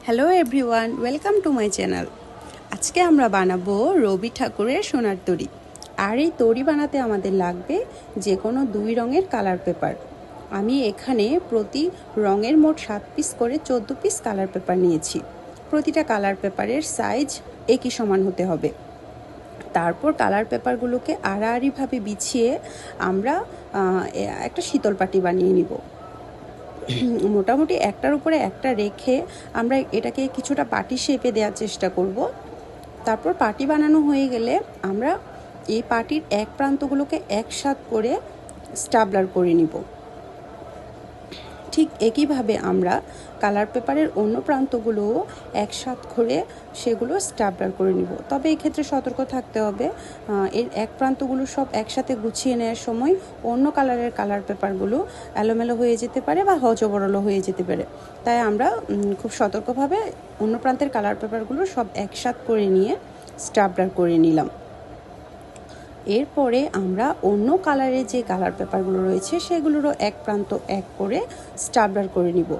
Hello everyone, welcome to my channel. আজকে আমরা বানাবো রবি ঠাকুরের সোনার তরী। আর এই তরী বানাতে আমাদের লাগবে যে কোনো 2 রঙের কালার পেপার। আমি এখানে প্রতি রঙের মোট 7 পিস করে 14 পিস কালার পেপার নিয়েছি। প্রতিটা কালার পেপারের সাইজ একই সমান হতে হবে। তারপর কালার পেপারগুলোকে আড়াআড়িভাবে বিছিয়ে আমরা একটা শীতল পাটি বানিয়ে নিব। মোটামুটি একটার উপরে একটা রেখে আমরা এটাকে কিছুটা পাটি শেপে দেওয়ার চেষ্টা করব। তারপর পাটি বানানো হয়ে গেলে আমরা এই পাটির এক প্রান্তগুলোকে একসাথ করে স্টাবলার করে নিব। ঠিক একইভাবে আমরা কালার পেপারের অন্য প্রান্তগুলোও একসাথ করে সেগুলো স্টাবলার করে নিব। তবে এক্ষেত্রে সতর্ক থাকতে হবে, এর এক প্রান্তগুলো সব একসাথে গুছিয়ে নেওয়ার সময় অন্য কালারের কালার পেপারগুলো এলোমেলো হয়ে যেতে পারে বা হজবরল হয়ে যেতে পারে। তাই আমরা খুব সতর্কভাবে অন্য প্রান্তের কালার পেপারগুলো সব একসাথ করে নিয়ে স্টাবলার করে নিলাম। এরপরে আমরা অন্য কালারের যে কালার পেপারগুলো রয়েছে সেগুলোরও এক প্রান্ত এক করে স্টাবলার করে নিব।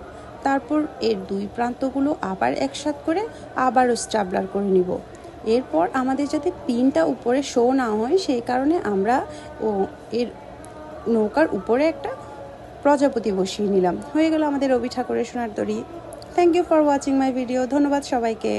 তারপর এর 2 প্রান্তগুলো আবার একসাথ করে আবারও স্টাবলার করে নিব। এরপর আমাদের যাতে পিনটা উপরে শো না হয় সেই কারণে আমরা এর নৌকার উপরে একটা প্রজাপতি বসিয়ে নিলাম। হয়ে গেল আমাদের রবি ঠাকুরের Sonar Tari. Thank you for watching my video. ধন্যবাদ সবাইকে।